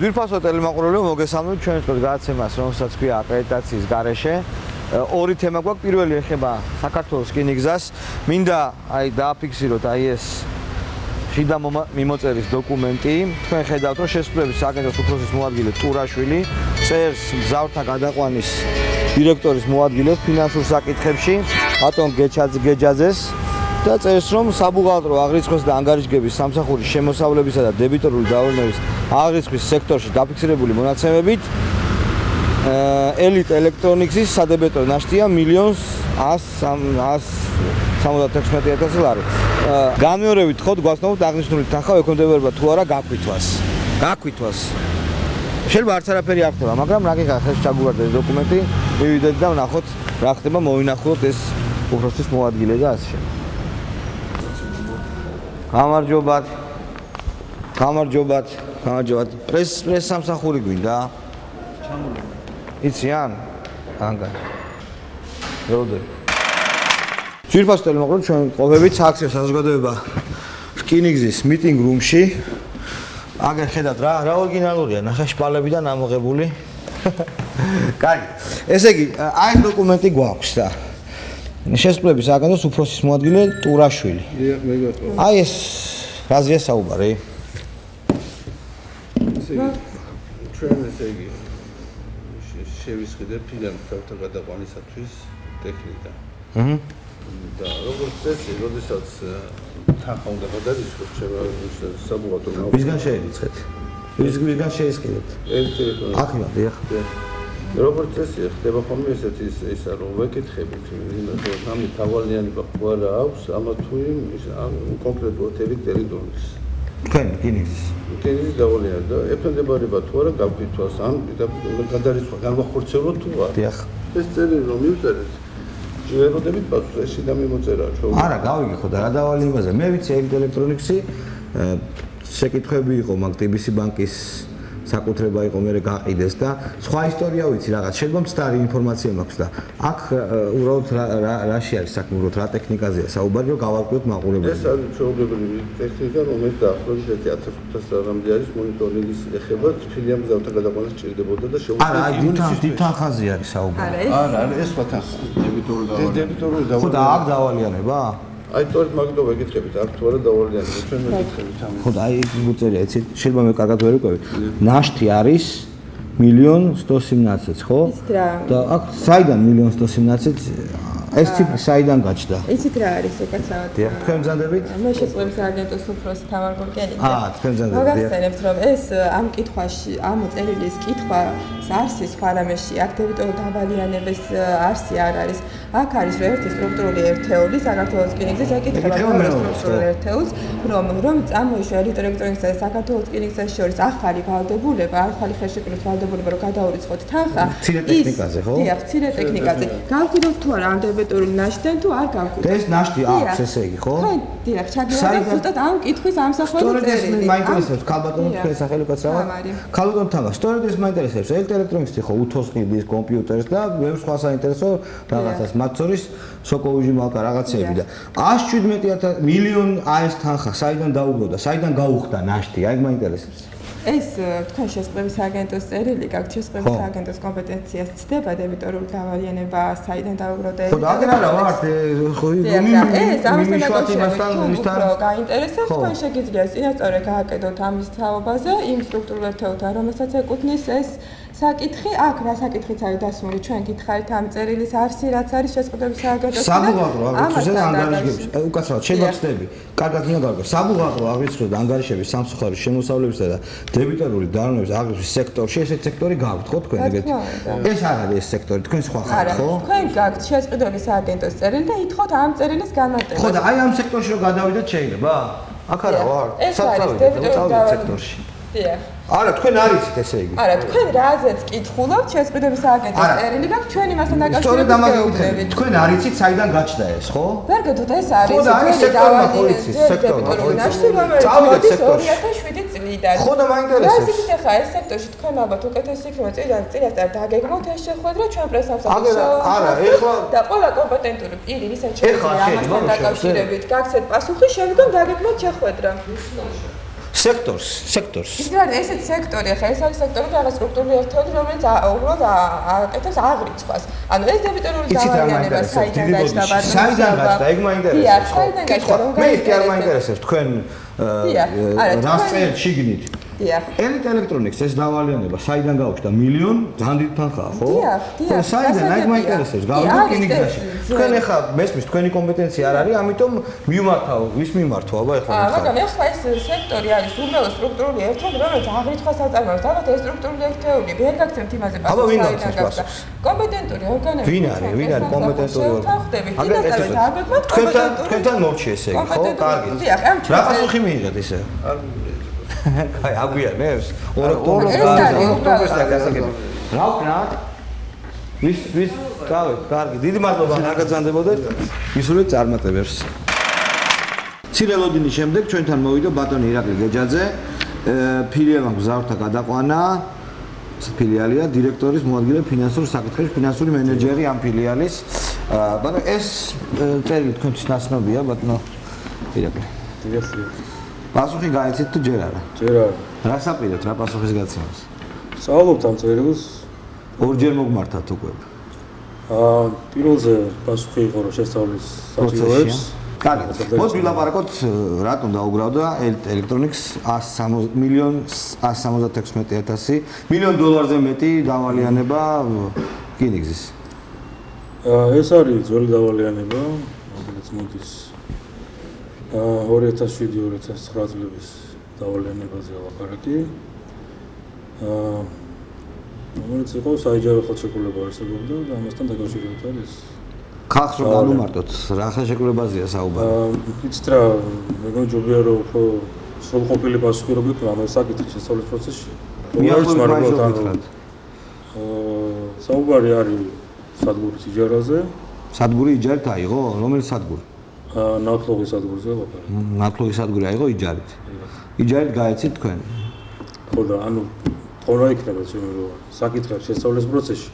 ძვირფასო ტელემაყურებელო, მოგესალმებით ჩვენს გადაცემას, რომელსაც ქვია აკრედიტაციის გარეშე. ორი თემა გვაქვს. პირველი ეხება საქართველოს რკინიგზას. მინდა დააფიქსიროთ ეს შიდა მიმოწერის დოკუმენტი. თქვენ ხედავთ, რომ შესრულების სააგენტოს უფროსის მოადგილე ტურაშვილი წერს მგზავრთა გადაყვანის დირექტორის მოადგილეს ფინანსურ საკითხებში, ბატონ გეჯაძეს და წერს, რომ საბუღალტრო აღრიცხვის და ანგარიშგების სამსახურის შემოსავლებისა და დებიტორული დავალების აღრიცხვის სექტორში დაფიქსირებული მონაცემებით ელიტ ელექტრონიკსის სადებიტორო ნაშთია 1,176,000 ლარი. განმეორებით ხოთ გვასწავლოთ აღნიშნული თანხა ექვემდებარება თუ არა გაკვითვას. შეიძლება არც არაფერი არ ხდება, მაგრამ რა გიხარ ხელში ჩაგუვარდა ეს დოკუმენტი, მივიდეთ და ვნახოთ რა ხდება, მოვინახულოთ ეს უფროსის მოადგილე და ასე შემდეგ. გამარჯობათ. პრეს სამსახური გვინდა? იციან? ანგა. როდესაც ძვირფასო ტელემაყურებელო, ჩვენ ყოფებით სააქციო საზოგადოება რკინიგზის მიტინგ რუმში. აგერ ხედავთ რა ორიგინალურია, ნახე შპალებიდან ამოღებული. კარგი. ესე იგი, ეს დოკუმენტი გვაქვს და შესრულების სააგენტოს უფროსის მოადგილე ტურაშვილი. ეს რაზეა საუბარი? ჩვენ ესე იგი შევისყიდეთ ფინანსთა გადაყვანისათვის ტექნიკა. და როგორც წესი, როდესაც თანხა უნდა გადაიწყოს, საბუღალტრო ვისგან შეერიცხეთ? ვისგან შეისყიდეთ? აქედან დიახ. როგორც წესი, ხდება ხოლმე ესეთი ისა, რომ ვეკითხებით, ამით თვალიანება ხო არა აქვს, ამა თუ იმ კონკრეტულად ტერიტორიის. თქვენ რკინიგზის დავალიანება და ეფენდებარება თუ არა გაკვითვას, ან გადარიცხვა განვახორციელოთ თუ არა. დიახ. ეს წერილი რომ მივწერეთ, ჟეროდებით პასუხი ეს შიდა მიმოწერა ჩვენ. არა, გავიგე ხო და რა დავალებაზე. მე ვიცი ელიტ ელექტრონიქსი შეკითხვები იყო მაგ TBC ბანკის საკუთრება იყო, მე გაყიდეს და სხვა ისტორია ვიცი რაღაც. შეიძლება მცდარი ინფორმაცია მაქვს და აქ უბრალოდ რაში არის საქმე, უბრალოდ რა ტექნიკაზეა საუბარი, რომ გავარკვიოთ მაყურებლებს. ეს არის ჩვეულებრივი ტექნიკა, რომელიც დაახლოებით 1500 რამე არის მონიტორინგის ეხება, ფილიამ მგზავრთა გადაყვანა სჭირდებოდა და არა, დიდ თანხაზე არის საუბარი. არა, ეს სხვა თანხა. დებიტორული დავალიანება. ხო და აქ დავალიანება? სწორედ მაგდო ვეკითხებით, აქ თუ არა დავალიანება, ჩვენ ვეკითხებით ამით. ხო და მოწერია, იცით, შეიძლება მე კარგად ვერ ვიკვევი. ნაშთი არის 1,117,000, ხო? და აქ საიდან 1,117,000? ეს ციფრი საიდან გაჩნდა? იცით რა არის უკაცრავად? თქვენ მზადებით? მე შეწყობის აგენტოს უფროსი თამარ გურკენიძე. თქვენ მზადებით. მოგახსენებთ, რომ ეს ამ კითხვაში, ამ წერილის კითხვა არსის ფარამეში, აქ დებიტორო დავალიანების არსი არ არის. აქ არის ერთი სტრუქტურული ერთეული, საქართველოს რკინიგზის ეკითხება სტრუქტურულ ერთეულს, რომ წამოიშვა ელიტ ელექტრონიკსა და საქართველოს რკინიგზას შორის ახალი ვალდებულება, ახალი ხელშეკრულების ვალდებულება, რომ გადაურიცხოთ თანხა. მცირე ტექნიკაზე, ხო? დიახ, მცირე ტექნიკაზე. გავყიდოთ თუ არა ამ დებიტორული ნაშთიდან თუ არ გავყიდოთ. ეს ნაშთი აქვს, ესე იგი, ხო? ხო, დიახ, ჩაგივალეთ ზუსტად ამ კითხვის ამსახველი წერილი. სწორედ ეს მაინტერესებს, ქალბატონო, თქვენ სახელი უკაცრავად? ქალბატონო თამარ, სწორედ ეს მაინტერესებს, ელიტ ელექტრონიკსი ხო უთოს ყიდის კომპიუტერს და მე სხვა საინტერესო რაღაცას მათ შორის სოკოუჟი მალკა რაღაცეები და 117,000 მილიონი ეს თანხა საიდან დაუბრუნდა, საიდან გაუხდა ნაშთი, აი მაინტერესებს. ეს თქვენ შესყრების აგენტოს წერილი გაქვთ, შესყრების აგენტოს კომპეტენციას ცდება დებიტორული დავალიანება საიდან დაუბრუნდა. ხო და აგერ არა ვარ, ხო ეს ამასთან უფრო გაინტერესებს, თქვენ შეგიძლიათ წინასწორად გააკეთოთ ამის თაობაზე იმ სტრუქტურულ ერთეულთან, რომელსაც ეკუთვნის ეს საკითხი. აქ რა საკითხიც არის დასმული, ჩვენ გითხარით ამ წერილის არსი, რაც არის შესყრების აგენტოს. საბუღალტრო აღრიცხვის ანგარიშგების, უკაცრავად შეიძლება ვწდები. კარგად მინდა გავიგე. საბუღალტრო აღრიცხვის და ანგარიშების სამსახურის შემოსავლებისა და დებიტორული დავალებების აღრიცხვის სექტორში ესეთი სექტორი გაქვთ, ხო თქვენ ეგეთი? ეს არ არის ეს სექტორი, თქვენ სხვა ხართ, ხო? თქვენ გაქვთ შესყრების აგენტოს წერილი და ითხოვთ ამ წერილის განმარტება. ხო და აი ამ სექტორში რომ გადავიდეთ შეიძლება? აქ არა ვარ. ეს არის დებიტორული სექტორში. დიახ. არა, თქვენ არ იცით ესე იგი. არა, თქვენ რაზეც კითხულობთ, შესყიდების აგენტოს წერილი გაქვთ, ჩვენ იმასთან სწორედ დაკავშირებით ამაზე გეუბნებით. ვიტყვი. თქვენ არ იცით საიდან გაჩნდა ეს, ხო? ვერ გეტყვით, ეს არის ხო და არის სექტორი მოხოცი, სექტორი მოხოცი. წავიდეთ სექტორში 2007 წლიდან. ხო და მაინტერესებს. რა ისიც ახლა ეს სექტორში თქვენ ალბათ უკეთესი იქნება წინასწარ დაგეგმოთ ეს შეხვედრა ჩვენ პრესამსახურში. არა, ეხლა და ყველა კომპეტენტური პირი, ვისაც შეგვიძლია ამასთან დაკავშირებით, გაგცეთ პასუხი, შემდგომ დაგეგმოთ შეხვედრა. სექტორს. ისე არის ესეთ სექტორი, ახლა ეს არის სექტორი და რაღაც სტრუქტურული ერთეული, რომელიც უბრალოდ აკეთებს აღრიცხვას. ანუ ეს დებიტორული დავალიანება საიდან გაჩნდა ბატონო? საიდან გაჩნდა? ეგ მაინტერესებს. საიდან გაჩნდა? მე კი არ მაინტერესებს თქვენ რას წერთ შიგნით? Elite Electronics ეს დავალიანება საიდან გაუჩნდა? მილიონ ძალიან დიდი თანხაა, ხო? დიახ. საიდან? აი მაინტერესებს. გავიგეთ კინიგზაში. თქვენ ახლა მესმის თქვენი კომპეტენცია არ არის, ამიტომ მივმართავ, ვის მიმართვა, აბა ახლა. მაგრამ ახლა ეს სექტორი არის უბრალოდ სტრუქტურული ერთეული, რომელიც აღრიცხვას აწარმოებს. ალბათ ეს სტრუქტურული ერთეული ვერ გაგცემთ იმაზე პასუხს. აბა ვინ აქვს პასუხს? კომპეტენტური ორგანოები. ვინ არის კომპეტენტური ორგანოები? თქვენთან მორჩი ესე იგი, ხო? კარგი. რა პასუხი მიიღეთ ისე? Kai, აგვიანებს? ოქტომბერს დაგასაგები. რა ვქნათ? ვის გავეთ, კარგი. დიდი მადლობა გაგრძანდებოდეთ. ისურვეთ წარმატებებს. ცირელოდინის შემდეგ ჩვენთან მოვიდა ბატონი ირაკლი გეჯაძე. ფილიალმა გზავრთა გადაყვანა. ფილიალია დირექტორის მოადგილე ფინანსურ საკითხებში, ფინანსური მენეჯერი ამ ფილიალის. ბატონო, ეს წერილი თქვენთვის ნაცნობია, ბატონო ირაკლი. პასუხი გაიცით თუ ჯერ არა? ჯერ არა. რა საპირებთ რა პასუხის გაცემას? სწავლობთ ამ წერილს. ორჯერ მოგმართათ უკვე. პირველზე პასუხი იყო რომ შესწავლის საჭიროებს. კარგი. მოდი ვილაპარაკოთ რატომ დაუგრავდა Electronics 1.176.000 მილიონ დოლარზე მეტი დავალიანება კინიგზის. ეს არის ძველი დავალიანება, რომელიც მოდის 2007-2009 წლების დავალიანებაზე ლაპარაკი. რომელიც იყო საიჯარო ხელშეკრულება არსებობდა და ამასთან დაკავშირებით არის. ხალხს რომ განუმარტოთ, რა ხელშეკრულებაზეა საუბარი? იცით რა, მე გონჯობია რომ უფრო სრულყოფილი პასუხი რო გიქვნა ამ საკითხის შესწავლის პროცესში. საუბარი არის სადგურის იჯარაზე. სადგური იჯარით აიღო? რომელი სადგური? ნავთლუღის სადგურზე ლაპარაკი. ნავთლუღის სადგური აიღო იჯარით. იჯარით გაეცით თქვენ? ხო და ანუ თორა იქნება ჩემი რომ საკითხის შესწავლის პროცესში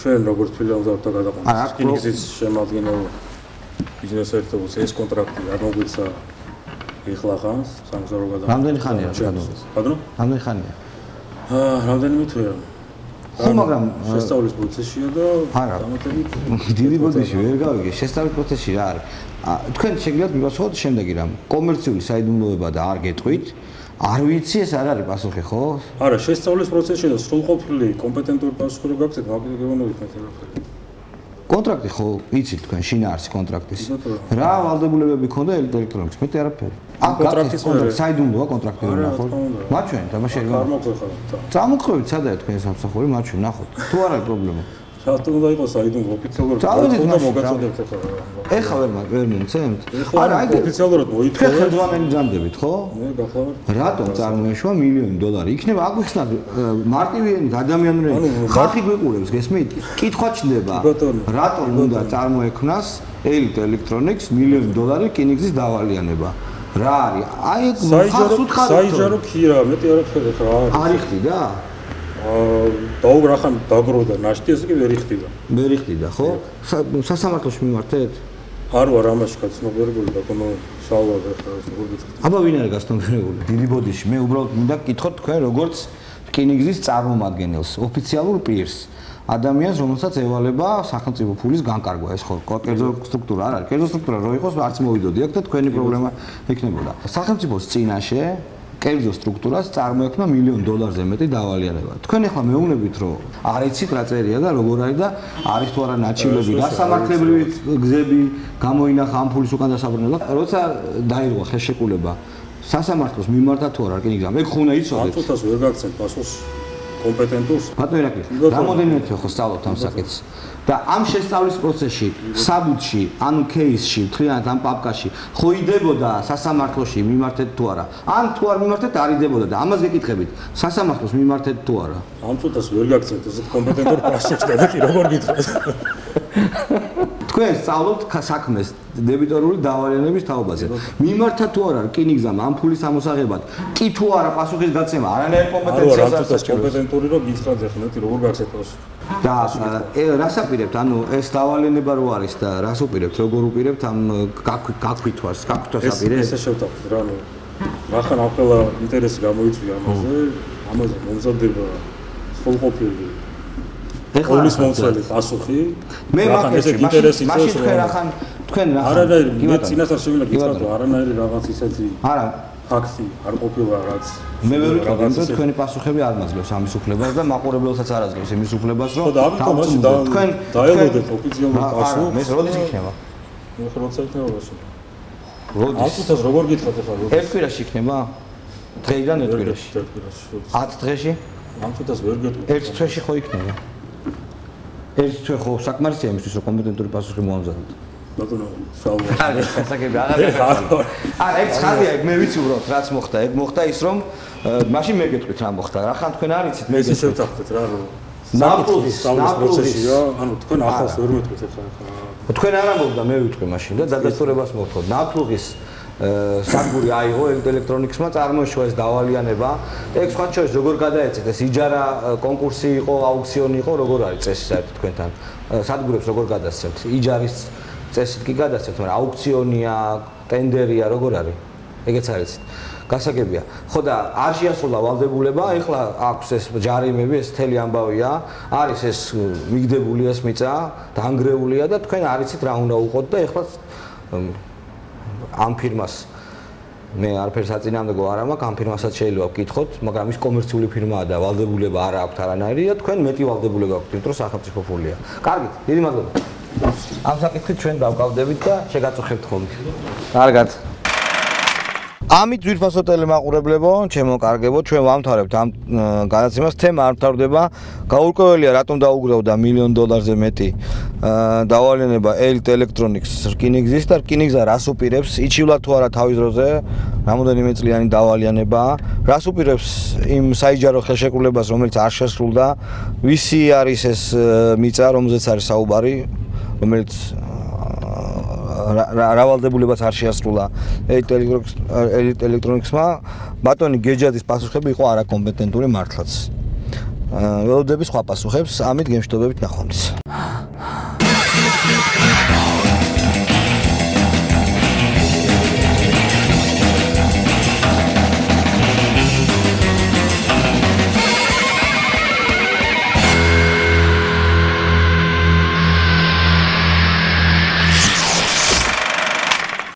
ჩვენ როგორც ფილიალთა გადაყვანა კინიგზის შემადგენელ ბიზნეს ერთობლივს ეს კონტრაქტი არ მოგვიცა ეხლა ხანს სამგზავრო გადაყვანა. რამდენი ხანია გადაყვანა? ბატონო? რამდენი ხანია? რამდენიმე თვეა. ხო, მაგრამ შესწავლის პროცესშია და დამატებით დიდი ბოდიში ვერ გავიგე შესწავლის პროცესში რა არის? თქვენ შეგიძლიათ მივასწავლოთ შემდეგი რამ. კომერციული საიდუმლოება და არ გეტყვით. არ ვიცი ეს არ არის პასუხი, ხო? არა, შესწავლის პროცესში და სრულყოფილი კომპეტენტური პასუხი რო გაგცეთ, მაგით გეუბნებით მე. კონტრაქტი ხო იცით თქვენ შინაარსი კონტრაქტის. რა ვალდებულებები ქონდა Electronics? მეტი არაფერი. კონტრაქტის საიდუმლოა კონტრაქტი რომ ნახოთ. მაჩვენ, თამაში არ მოგხერხავთ. წამოყვებით სადაა თქვენ სამსახური, მაჩვენ ნახოთ. თუ არ არის პრობლემა. რატომ უნდა იყოს საიდუმლო ოფიციალურად? უნდა მოგაწოდოთ ახლა. ეხლა ვერ მომცემთ? არა, აი ოფიციალურად მოითხოვეთ. ხელმძღვანელი ძამდებით, ხო? მე გახლავართ. რატომ წარმოეშვა $1,000,000? იქნება აგვიხსნათ მარტივიანი ადამიანური ხალხი გვიყურებს, გესმით? კითხვა ჩნდება. რატომ უნდა წარმოექმნას Elite Electronics $1,000,000 კინიგზის დავალიანება? რა არის? აი ხალხს უთხარით. საიჯარო ქირა, მეტი არაფერი ხარ. არ იხდიდა? დაუგრახან დაგროვდა ნაშთი ესე კი ვერ იხდიდა. ვერ იხდიდა, ხო? სასამართლოში მიმართეთ? არ ვარ ამაში გაცნობიერებული და კონო შალვარ ახლა როგორ გიწყდით. აბა ვინ არის გაცნობიერებული? დიდი ბოდიში. მე უბრალოდ მინდა გითხოთ თქვენ როგორც კინიგზის წარმომადგენელს, ოფიციალურ პირს. ადამიანს, რომელსაც ევალება სახელმწიფო ფულის განკარგვა, ეს ხო კერძო სტრუქტურა არ არის. კერძო სტრუქტურა რო იყოს, არც მოვიდოდი აქ და თქვენი პრობლემა ექნებოდა. სახელმწიფოს წინაშე კერძო სტრუქტურას წარმოექმნა $1,000,000-ზე მეტი დავალიანება. თქვენ ახლა მეუბნებით, რომ არ იცით რა წერია და როგორ არის და არის თუ არა ნაჩივლები, გასამართლებრივი გზები გამოინახა ამ ფულის უკან დასაბრუნებლად. როცა დაირღვა ხელშეკრულება სასამართლოს მიმართა თუ არა რკინიგზა, მე ხუნა იცოდეთ. აწუთას ვერ გაგცემ პასუხს კომპეტენტურს. ბატონო ირაკლი, რამოდენიმე თვე ხო სწავლობთ ამ საკითხს? და ამ შესწავლის პროცესში, საბუთში, ანუ кейსში, თლიანად ამ პაპკაში, ხო იდებოდა სასამართლოში მიმართეთ თუ არა? ან თუ არ მიმართეთ, არ იდებოდა და ამას გეკითხებით, სასამართლოს მიმართეთ თუ არა? ამ წუთას ვერ გაგცემთ ესეთ კომპეტენტურ პასუხს და კი როგორ გითხრათ? თქვენ სწავლობთ საქმეს დებიტორული დავალიანების თაობაზე. მიმართა თუ არა რკინიგზამ ამ ფულის ამოსაღებად, კი თუ არა პასუხის გაცემა, არანაირ კომპეტენციას არ აქვს. კომპეტენტური რო გითხრათ ახლა მეტი როგორ გაგცეთ პასუხს? და რას აპირებთ? ანუ ეს დავალიანება რო არის და რას უპირებთ? როგორ უპირებთ ამ გაკვითვას აპირებთ? ესე შევთავაზეთ რა, რახან ახლა ინტერესი გამოიწვია ამაზე მომზადება სრულყოფილი ყოვლის მომცველი პასუხი მე მაგაზე ინტერესი მაშინ თქვენ რახან არანაირი მე წინასწარ შევიდა გითხრათ რომ არანაირი რაღაც ისეთი არა ფაქტი არ ყოფილა რაც მე ვერ ვიტყოდი რომ თქვენი პასუხები არ მაძლევს ამის უფლებას და მაყურებელსაც არ აძლევს იმის უფლებას რომ და ამიტომ მაშინ თქვენ დაელოდეთ ოფიციალურ პასუხს მე როდის იქნება მე როცა იქნება ბაშო როდის ამ წუთას როგორ გითხრათ ახლა როდის ერთ კვირაში იქნება დღეიდან ერთ კვირაში 10 დღეში ამ წუთას ვერ გეტყვი ერთ თვეში ხო იქნება ერთ თვე ხო საკმარისია იმისთვის რომ კომპეტენტური პასუხი მოამზადოთ ბატონო შალვა არა ხასაგები არა ეგ ხალია მე ვიცი უბრალოდ რაც მოხდა ეგ მოხდა ის რომ მაშინ მე გეტყვით რა მოხდა რახან თქვენ არ იცით მე ესე შევთანხმდეთ რა რომ ნაპრობის პროცესია ანუ თქვენ ახალს ვერ მეტყვით ახლა თქვენ არ ამბობდა მე ვიტყვი მაშინ და დადასტურებას მოხდა ნაპრობის სადგური აიღო ელექტრონიქსმა წარმოიშვა ეს დავალიანება ეგ სხვა შორის როგორ გადაეცეთ ეს იჯარა კონკურსი იყო აუქციონი იყო როგორ არის წესი საერთოდ თქვენთან სადგურებს როგორ გადასცემთ იჯარის წესით კი გადასცემთ მაგრამ აუქციონია ტენდერია როგორ არის ეგეც არ იცით გასაგებია ხო და არ შეასრულა ვალდებულება ეხლა აქვს ეს ჯარიმები ეს მთელი ამბავია არის ეს მიგდებული ეს მიწა დაანგრეულია და თქვენ არ იცით რა უნდა უყოთ და ეხლა ამ ფირმას მე არაფერს აწინააღმდეგო არ მაქვს ამ ფირმასაც შეიძლება ვკითხოთ მაგრამ ის კომერციული ფირმაა და ვალდებულება არ აქვს არანაირი და თქვენ მეტი ვალდებულება გაქვთ იმიტომ რომ სახელმწიფო ფულია კარგით დიდი მადლობა ამ საკითხით ჩვენ დავკავდებით და შეგაწუხებთ ხოლმე კარგად ამით ძვირფასო ტელემაყურებლებო, ჩემო კარგებო, ჩვენ ვამთავრებთ ამ გადაცემას, თემა არ მთავრდება, გაურკვეველია რატომ დაუგროვდა $1 მილიონზე მეტი დავალიანება Elite Electronics რკინიგზის და რკინიგზა რას უპირებს, იჩივლა თუ არა თავის დროზე, რამოდენიმე წლიანი დავალიანება, რას უპირებს იმ საიჯარო ხელშეკრულებას, რომელიც არ შესრულდა, ვისი არის ეს მიწა, რომელზეც არის საუბარი, რომელიც რავალდებულებას არ შეასრულა Elite Electronics-მა ბატონი გეჯადის პასუხები იყო არაკომპეტენტური მართლაც. ველოდები სხვა პასუხებს, ამით გემშვიდობებით ნახვამდის.